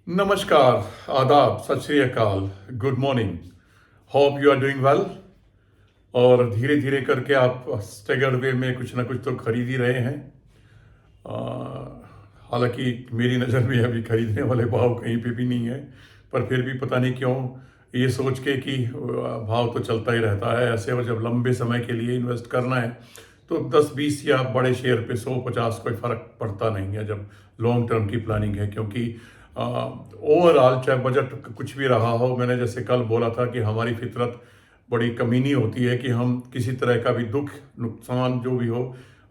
नमस्कार, आदाब, Sat Shri Akal, good morning. Hope you are doing well. और धीरे धीरे करके आप स्टेगर्ड वे में कुछ ना कुछ तो खरीद ही रहे हैं। हालांकि मेरी नज़र में अभी खरीदने वाले भाव कहीं पे भी नहीं है, पर फिर भी पता नहीं क्यों ये सोच के कि भाव तो चलता ही रहता है ऐसे। और जब लंबे समय के लिए इन्वेस्ट करना है तो 10-20 या बड़े शेयर पे 100-50 कोई फ़र्क पड़ता नहीं है जब लॉन्ग टर्म की प्लानिंग है। क्योंकि ओवरऑल चाहे बजट कुछ भी रहा हो, मैंने जैसे कल बोला था कि हमारी फितरत बड़ी कमीनी होती है कि हम किसी तरह का भी दुख नुकसान जो भी हो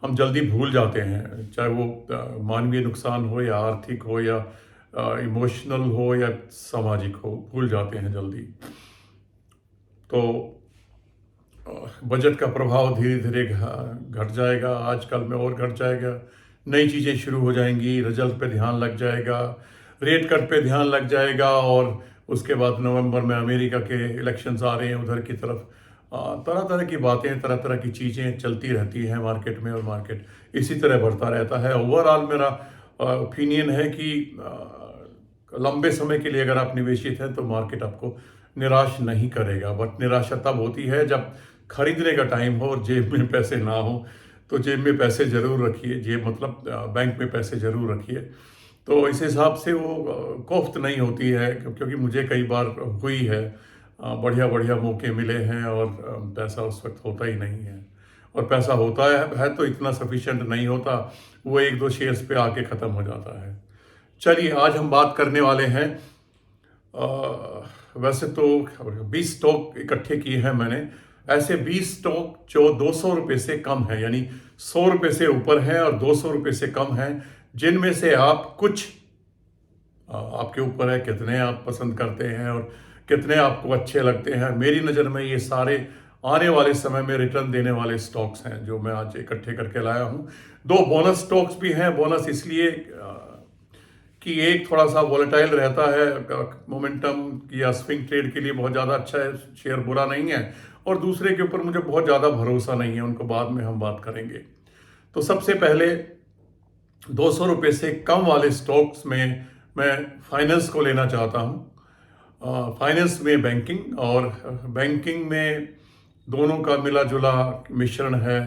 हम जल्दी भूल जाते हैं, चाहे वो मानवीय नुकसान हो या आर्थिक हो या इमोशनल हो या सामाजिक हो, भूल जाते हैं जल्दी। तो बजट का प्रभाव धीरे धीरे घट जाएगा, आजकल में और घट जाएगा। नई चीज़ें शुरू हो जाएंगी, रिजल्ट पे ध्यान लग जाएगा, रेट कट पे ध्यान लग जाएगा। और उसके बाद नवंबर में अमेरिका के इलेक्शंस आ रहे हैं, उधर की तरफ तरह तरह की बातें, तरह तरह की चीज़ें चलती रहती हैं मार्केट में, और मार्केट इसी तरह बढ़ता रहता है। ओवरऑल मेरा ओपिनियन है कि लंबे समय के लिए अगर आप निवेशित हैं तो मार्केट आपको निराश नहीं करेगा। बट निराशा तब होती है जब खरीदने का टाइम हो और जेब में पैसे ना हो। तो जेब में पैसे ज़रूर रखिए, जेब मतलब बैंक में पैसे ज़रूर रखिए। तो इस हिसाब से वो कोफ्त नहीं होती है, क्योंकि मुझे कई बार हुई है, बढ़िया बढ़िया मौके मिले हैं और पैसा उस वक्त होता ही नहीं है। और पैसा होता है तो इतना सफिशेंट नहीं होता, वो 1-2 शेयर्स पे आके ख़त्म हो जाता है। चलिए, आज हम बात करने वाले हैं, वैसे तो 20 स्टॉक इकट्ठे किए हैं मैंने। ऐसे 20 स्टॉक जो 200 रुपये से कम है, यानी 100 रुपये से ऊपर है और 200 रुपये से कम है, जिनमें से आप कुछ, आपके ऊपर है कितने आप पसंद करते हैं और कितने आपको अच्छे लगते हैं। मेरी नज़र में ये सारे आने वाले समय में रिटर्न देने वाले स्टॉक्स हैं जो मैं आज इकट्ठे करके लाया हूँ। 2 बोनस स्टॉक्स भी हैं। बोनस इसलिए कि एक थोड़ा सा वॉलेटाइल रहता है, मोमेंटम या स्विंग ट्रेड के लिए बहुत ज़्यादा अच्छा है, शेयर बुरा नहीं है। और दूसरे के ऊपर मुझे बहुत ज़्यादा भरोसा नहीं है, उनको बाद में हम बात करेंगे। तो सबसे पहले 200 रुपये से कम वाले स्टॉक्स में मैं फाइनेंस को लेना चाहता हूँ। फाइनेंस में बैंकिंग, और बैंकिंग में दोनों का मिला जुला मिश्रण है।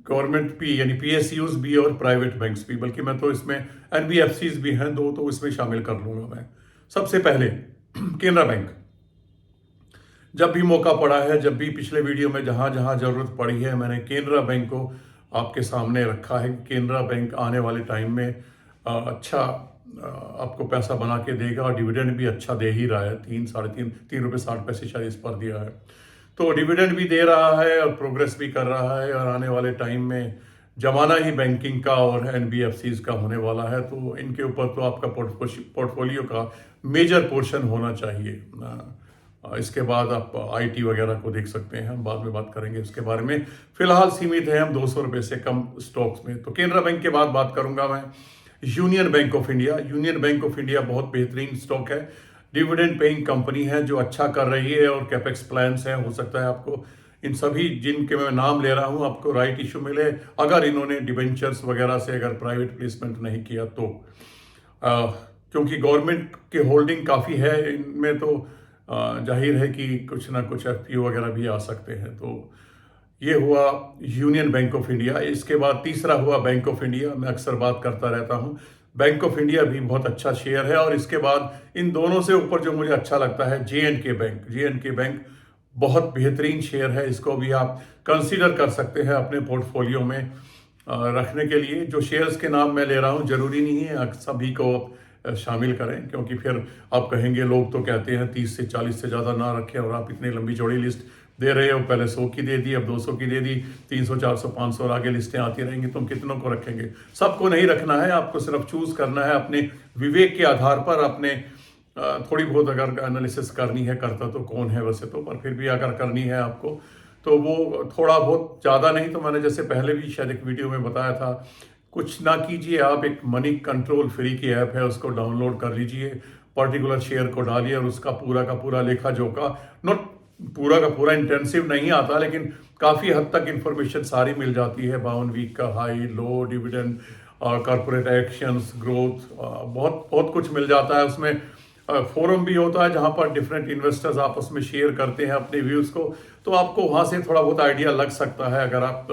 गवर्नमेंट भी यानी PSUs भी और प्राइवेट बैंक्स भी, बल्कि मैं तो इसमें NBFCs भी हैं 2, तो इसमें शामिल कर लूँगा मैं। सबसे पहले केनरा बैंक। जब भी मौका पड़ा है, जब भी पिछले वीडियो में जहाँ जहाँ ज़रूरत पड़ी है, मैंने केनरा बैंक को आपके सामने रखा है। केनरा बैंक आने वाले टाइम में अच्छा आपको पैसा बना के देगा, और डिविडेंड भी अच्छा दे ही रहा है। 3-3.60 शायद इस पर दिया है। तो डिविडेंड भी दे रहा है और प्रोग्रेस भी कर रहा है, और आने वाले टाइम में जमाना ही बैंकिंग का और NBFCs का होने वाला है। तो इनके ऊपर तो आपका पोर्टफोलियो का मेजर पोर्शन होना चाहिए। इसके बाद आप IT वगैरह को देख सकते हैं, हम बाद में बात करेंगे उसके बारे में। फिलहाल सीमित है हम 200 रुपये से कम स्टॉक्स में। तो केनरा बैंक के बाद बात करूंगा मैं union bank of India. Union bank of India बहुत बेहतरीन स्टॉक है, डिविडेंड पेइंग कंपनी है जो अच्छा कर रही है, और कैपेक्स प्लान्स हैं। हो सकता है आपको इन सभी जिनके मैं नाम ले रहा हूं आपको राइट इशू मिले, अगर इन्होंने डिबेंचर्स वगैरह से अगर प्राइवेट प्लेसमेंट नहीं किया तो। क्योंकि गवर्नमेंट की होल्डिंग काफ़ी है इनमें, तो जाहिर है कि कुछ ना कुछ FPO वगैरह भी आ सकते हैं। तो ये हुआ यूनियन बैंक ऑफ इंडिया। इसके बाद तीसरा हुआ बैंक ऑफ इंडिया। मैं अक्सर बात करता रहता हूँ, बैंक ऑफ इंडिया भी बहुत अच्छा शेयर है। और इसके बाद इन दोनों से ऊपर जो मुझे अच्छा लगता है J&K बैंक। J&K बैंक बहुत बेहतरीन शेयर है, इसको भी आप कंसीडर कर सकते हैं अपने पोर्टफोलियो में रखने के लिए। जो शेयर्स के नाम मैं ले रहा हूँ जरूरी नहीं है सभी को शामिल करें, क्योंकि फिर आप कहेंगे, लोग तो कहते हैं 30 से 40 से ज़्यादा ना रखें, और आप इतनी लंबी चौड़ी लिस्ट दे रहे हो। पहले 100 की दे दी, अब 200 की दे दी, 300, 400, 500 और आगे लिस्टें आती रहेंगी। तुम कितनों को रखेंगे? सबको नहीं रखना है, आपको सिर्फ चूज करना है अपने विवेक के आधार पर। अपने थोड़ी बहुत अगर एनालिसिस करनी है, करता तो कौन है वैसे तो, पर फिर भी अगर करनी है आपको तो वो थोड़ा बहुत, ज़्यादा नहीं। तो मैंने जैसे पहले भी शायद एक वीडियो में बताया था, कुछ ना कीजिए आप, एक मनी कंट्रोल फ्री की ऐप है, उसको डाउनलोड कर लीजिए, पर्टिकुलर शेयर को डालिए और उसका पूरा का पूरा लेखा जोखा, नॉट पूरा का पूरा इंटेंसिव नहीं आता, लेकिन काफ़ी हद तक इंफॉर्मेशन सारी मिल जाती है। 52 वीक का high low, dividend, corporate actions, growth, बहुत बहुत कुछ मिल जाता है उसमें। फोरम भी होता है जहाँ पर डिफरेंट इन्वेस्टर्स आपस में शेयर करते हैं अपने व्यूज़ को, तो आपको वहाँ से थोड़ा बहुत आइडिया लग सकता है अगर आप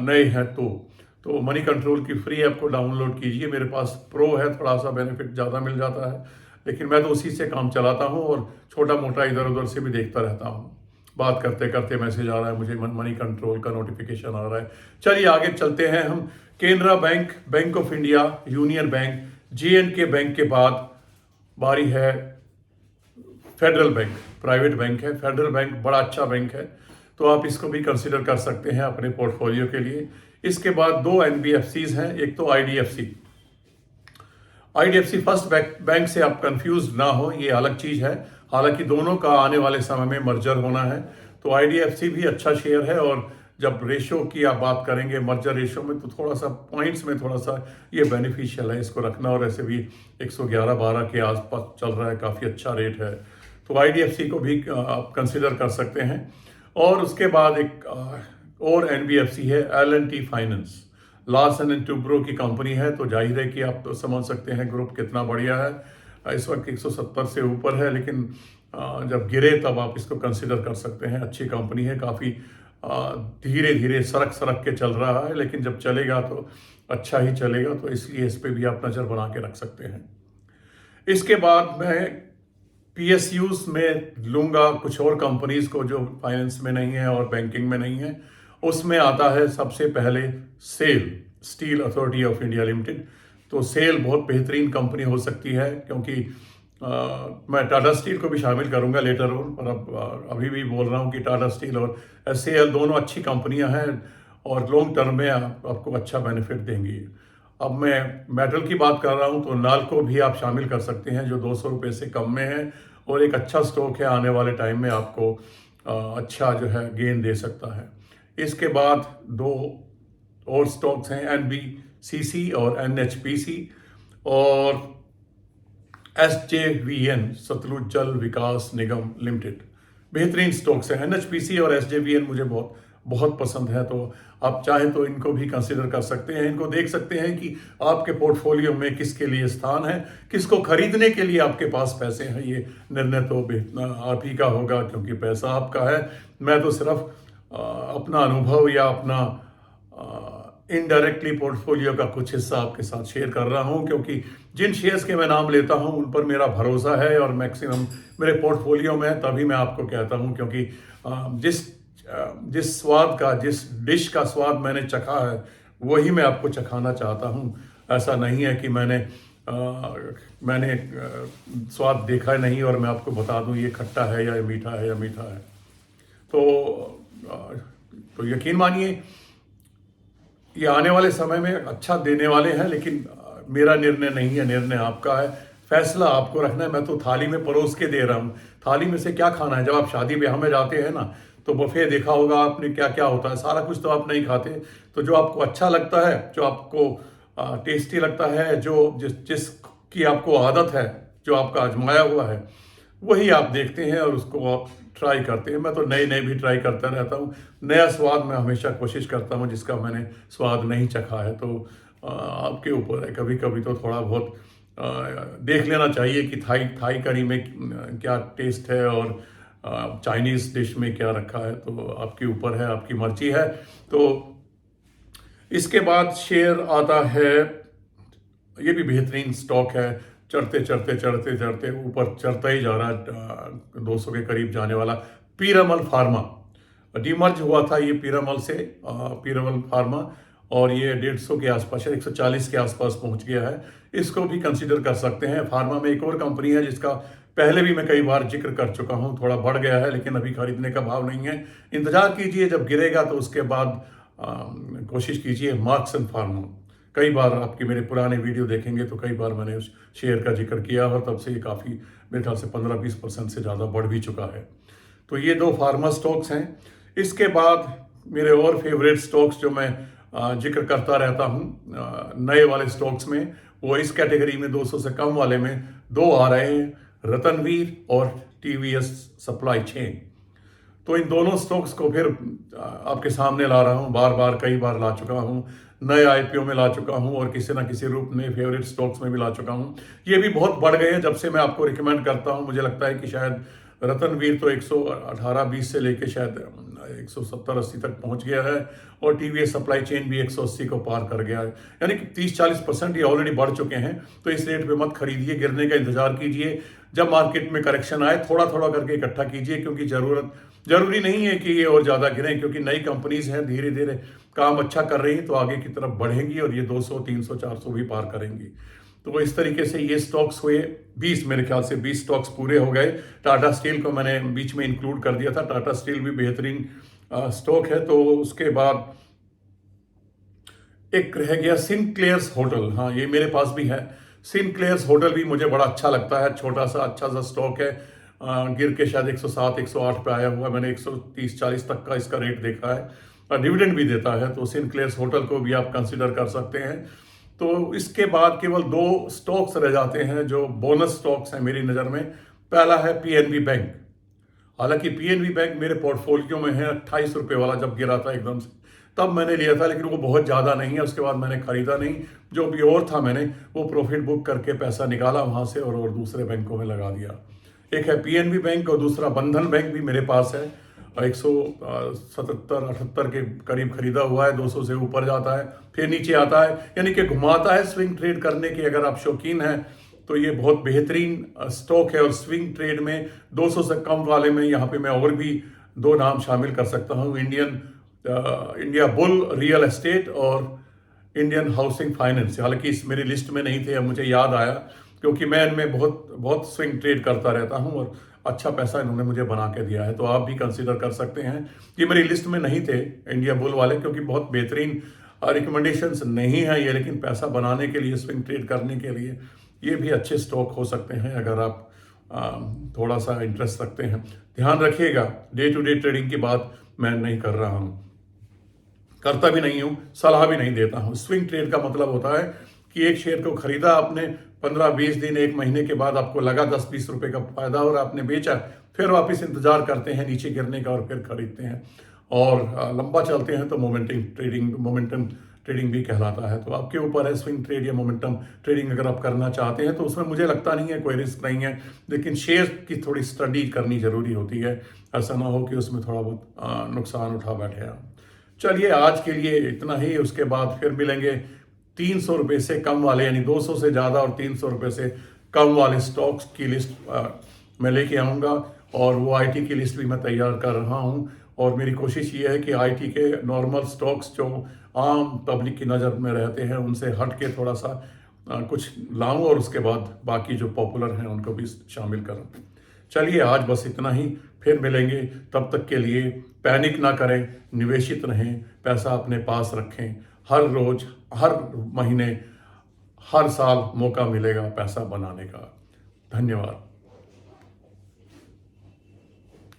नए हैं तो मनी कंट्रोल की फ्री ऐप को डाउनलोड कीजिए। मेरे पास प्रो है, थोड़ा सा बेनिफिट ज़्यादा मिल जाता है, लेकिन मैं तो उसी से काम चलाता हूँ और छोटा मोटा इधर उधर से भी देखता रहता हूँ। बात करते करते मैसेज आ रहा है मुझे, मनी कंट्रोल का नोटिफिकेशन आ रहा है। चलिए आगे चलते हैं हम। Canara bank, bank of India, union bank, J&K bank के बाद बारी है फेडरल बैंक। प्राइवेट बैंक है, फेडरल बैंक बड़ा अच्छा बैंक है, तो आप इसको भी कंसिडर कर सकते हैं अपने पोर्टफोलियो के लिए। इसके बाद दो NBFCs हैं, एक तो IDFC फर्स्ट बैंक से आप कंफ्यूज ना हो, ये अलग चीज है। हालांकि दोनों का आने वाले समय में मर्जर होना है, तो IDFC भी अच्छा शेयर है। और जब रेशो की आप बात करेंगे, मर्जर रेशो में, तो थोड़ा सा पॉइंट्स में थोड़ा सा ये बेनिफिशियल है इसको रखना। और ऐसे भी 111-12 के आसपास चल रहा है, काफ़ी अच्छा रेट है, तो IDFC को भी आप कंसिडर कर सकते हैं। और उसके बाद एक और NBFC है L&T finance, Larsen and Toubro की कंपनी है, तो जाहिर है कि आप तो समझ सकते हैं ग्रुप कितना बढ़िया है। इस वक्त 170 से ऊपर है, लेकिन जब गिरे तब आप इसको कंसिडर कर सकते हैं। अच्छी कंपनी है, काफ़ी धीरे धीरे सरक के चल रहा है, लेकिन जब चलेगा तो अच्छा ही चलेगा, तो इसलिए इस पर भी आप नज़र बना के रख सकते हैं। इसके बाद मैं PSUs में लूँगा कुछ और कंपनीज को जो फाइनेंस में नहीं है और बैंकिंग में नहीं है। उसमें आता है सबसे पहले SAIL, steel authority of India limited. तो सेल बहुत बेहतरीन कंपनी हो सकती है, क्योंकि मैं टाटा स्टील को भी शामिल करूंगा लेटर ऑन, पर अब अभी भी बोल रहा हूं कि टाटा स्टील और SAL दोनों अच्छी कंपनियां हैं और लॉन्ग टर्म में आपको अच्छा बेनिफिट देंगी। अब मैं मेटल की बात कर रहा हूं, तो नाल्को भी आप शामिल कर सकते हैं, जो 200 रुपये से कम में है और एक अच्छा स्टॉक है, आने वाले टाइम में आपको अच्छा जो है गेन दे सकता है। इसके बाद दो और स्टॉक्स हैं, NBCC और NHPC, और SJVN, सतलुज जल विकास निगम लिमिटेड। बेहतरीन स्टॉक्स हैं। NHPC और SJVN मुझे बहुत बहुत पसंद है, तो आप चाहें तो इनको भी कंसिडर कर सकते हैं। इनको देख सकते हैं कि आपके पोर्टफोलियो में किसके लिए स्थान है, किसको खरीदने के लिए आपके पास पैसे हैं। ये निर्णय तो आप ही का होगा, क्योंकि पैसा आपका है। मैं तो सिर्फ अपना अनुभव या अपना इनडायरेक्टली पोर्टफोलियो का कुछ हिस्सा आपके साथ शेयर कर रहा हूं, क्योंकि जिन शेयर्स के मैं नाम लेता हूं उन पर मेरा भरोसा है और मैक्सिमम मेरे पोर्टफोलियो में है, तभी मैं आपको कहता हूं। क्योंकि जिस स्वाद का, जिस डिश का स्वाद मैंने चखा है, वही मैं आपको चखाना चाहता हूं। ऐसा नहीं है कि मैंने स्वाद देखा नहीं और मैं आपको बता दूं ये खट्टा है या मीठा है या मीठा है। तो यकीन मानिए ये आने वाले समय में अच्छा देने वाले हैं, लेकिन मेरा निर्णय नहीं है, निर्णय आपका है। फैसला आपको रखना है। मैं तो थाली में परोस के दे रहा हूँ, थाली में से क्या खाना है। जब आप शादी ब्याह में जाते हैं ना, तो बफे देखा होगा आपने, क्या क्या होता है, सारा कुछ तो आप नहीं खाते। तो जो आपको अच्छा लगता है, जो आपको टेस्टी लगता है, जो जिसकी आपको आदत है, जो आपका आजमाया हुआ है, वही आप देखते हैं और उसको आप ट्राई करते हैं। मैं तो नए नए भी ट्राई करता रहता हूँ। नया स्वाद मैं हमेशा कोशिश करता हूँ जिसका मैंने स्वाद नहीं चखा है। तो आपके ऊपर है, कभी कभी तो थोड़ा बहुत देख लेना चाहिए कि थाई करी में क्या टेस्ट है और चाइनीज़ डिश में क्या रखा है। तो आपके ऊपर है, आपकी मर्जी है। तो इसके बाद शेयर आता है, ये भी बेहतरीन स्टॉक है, चढ़ते ऊपर चढ़ता ही जा रहा है, 200 के करीब जाने वाला। पीरामल फार्मा डीमर्ज हुआ था ये पीरामल से, पीरामल फार्मा, और ये 150 के आसपास, 140 के आसपास पहुंच गया है। इसको भी कंसीडर कर सकते हैं। फार्मा में एक और कंपनी है जिसका पहले भी मैं कई बार जिक्र कर चुका हूं, थोड़ा बढ़ गया है लेकिन अभी खरीदने का भाव नहीं है। इंतजार कीजिए, जब गिरेगा तो उसके बाद कोशिश कीजिए। मार्क्स एंड फार्मा, कई बार आपके मेरे पुराने वीडियो देखेंगे तो कई बार मैंने उस शेयर का जिक्र किया और तब से ये काफ़ी, मेरे ख्याल से 15-20% से ज़्यादा बढ़ भी चुका है। तो ये दो फार्मा स्टॉक्स हैं। इसके बाद मेरे और फेवरेट स्टॉक्स जो मैं जिक्र करता रहता हूँ नए वाले स्टॉक्स में, वो इस कैटेगरी में 200 से कम वाले में दो आ रहे हैं, रतनवीर और TVS सप्लाई चेन। तो इन दोनों स्टॉक्स को फिर आपके सामने ला रहा हूँ, बार बार कई बार ला चुका हूँ। नए आईपीओ में ला चुका हूं और किसी ना किसी रूप में फेवरेट स्टॉक्स में भी ला चुका हूं। ये भी बहुत बढ़ गए हैं जब से मैं आपको रिकमेंड करता हूं। मुझे लगता है कि शायद रतनवीर तो 118-20 से लेके शायद 170-80 तक पहुंच गया है और टीवीएस सप्लाई चेन भी 180 को पार कर गया है, यानी कि 30-40% ये ऑलरेडी बढ़ चुके हैं। तो इस रेट पे मत खरीदिए, गिरने का इंतजार कीजिए। जब मार्केट में करेक्शन आए थोड़ा थोड़ा करके इकट्ठा कीजिए, क्योंकि जरूरी नहीं है कि ये और ज़्यादा गिरें, क्योंकि नई कंपनीज हैं, धीरे धीरे काम अच्छा कर रही हैं तो आगे की तरफ बढ़ेंगी और ये 200, 300, 400 भी पार करेंगी। तो इस तरीके से ये स्टॉक्स हुए 20, मेरे ख्याल से 20 स्टॉक्स पूरे हो गए। टाटा स्टील को मैंने बीच में इंक्लूड कर दिया था, टाटा स्टील भी बेहतरीन स्टॉक है। तो उसके बाद एक रह गया सिनक्लेयर्स होटल। हाँ, ये मेरे पास भी है। सिनक्लेयर्स होटल भी मुझे बड़ा अच्छा लगता है, छोटा सा अच्छा सा स्टॉक है। गिर के शायद 107, 108 पे आया हुआ है, मैंने 130-40 तक का इसका रेट देखा है और डिविडेंड भी देता है। तो सिनक्लेयर्स होटल को भी आप कंसिडर कर सकते हैं। तो इसके बाद केवल 2 स्टॉक्स रह जाते हैं जो बोनस स्टॉक्स हैं मेरी नज़र में। पहला है पीएनबी बैंक। हालांकि पीएनबी बैंक मेरे पोर्टफोलियो में है, 28 रुपये वाला जब गिरा था एकदम से तब मैंने लिया था, लेकिन वो बहुत ज़्यादा नहीं है। उसके बाद मैंने खरीदा नहीं, जो भी और था मैंने वो प्रॉफिट बुक करके पैसा निकाला वहाँ से और दूसरे बैंकों में लगा दिया। एक है पीएनबी बैंक और दूसरा बंधन बैंक भी मेरे पास है। 177-78 के करीब खरीदा हुआ है, 200 से ऊपर जाता है फिर नीचे आता है, यानी कि घुमाता है। स्विंग ट्रेड करने के अगर आप शौकीन हैं तो ये बहुत बेहतरीन स्टॉक है। और स्विंग ट्रेड में 200 से कम वाले में यहाँ पे मैं और भी 2 नाम शामिल कर सकता हूँ, इंडिया बुल रियल एस्टेट और इंडियन हाउसिंग फाइनेंस। हालांकि इस मेरी लिस्ट में नहीं थे, अब मुझे याद आया, क्योंकि मैं इनमें बहुत बहुत स्विंग ट्रेड करता रहता हूं और अच्छा पैसा इन्होंने मुझे बना के दिया है। तो आप भी कंसीडर कर सकते हैं। ये मेरी लिस्ट में नहीं थे इंडिया बुल वाले, क्योंकि बहुत बेहतरीन रिकमेंडेशंस नहीं है ये, लेकिन पैसा बनाने के लिए, स्विंग ट्रेड करने के लिए ये भी अच्छे स्टॉक हो सकते हैं अगर आप थोड़ा सा इंटरेस्ट रखते हैं। ध्यान रखिएगा, डे टू डे ट्रेडिंग की बात मैं नहीं कर रहा हूँ, करता भी नहीं हूं, सलाह भी नहीं देता हूं। स्विंग ट्रेड का मतलब होता है कि एक शेयर को खरीदा आपने, 15-20 दिन, 1 महीने के बाद आपको लगा 10-20 रुपए का फायदा और आपने बेचा, फिर वापस इंतजार करते हैं नीचे गिरने का और फिर खरीदते हैं और लंबा चलते हैं। तो मोमेंटम ट्रेडिंग भी कहलाता है। तो आपके ऊपर है स्विंग ट्रेड या मोमेंटम ट्रेडिंग अगर आप करना चाहते हैं तो उसमें मुझे लगता नहीं है कोई रिस्क नहीं है, लेकिन शेयर की थोड़ी स्टडी करनी जरूरी होती है, ऐसा ना हो कि उसमें थोड़ा बहुत नुकसान उठा बैठे आप। चलिए आज के लिए इतना ही, उसके बाद फिर मिलेंगे 300 रुपये से कम वाले, यानी 200 से ज़्यादा और 300 रुपये से कम वाले स्टॉक्स की लिस्ट मैं लेके आऊँगा और वो आईटी की लिस्ट भी मैं तैयार कर रहा हूँ। और मेरी कोशिश ये है कि आईटी के नॉर्मल स्टॉक्स जो आम पब्लिक की नज़र में रहते हैं उनसे हट के थोड़ा सा कुछ लाऊं और उसके बाद बाकी जो पॉपुलर हैं उनको भी शामिल करूं। चलिए आज बस इतना ही, फिर मिलेंगे। तब तक के लिए पैनिक ना करें, निवेशित रहें, पैसा अपने पास रखें। हर रोज, हर महीने, हर साल मौका मिलेगा पैसा बनाने का। धन्यवाद।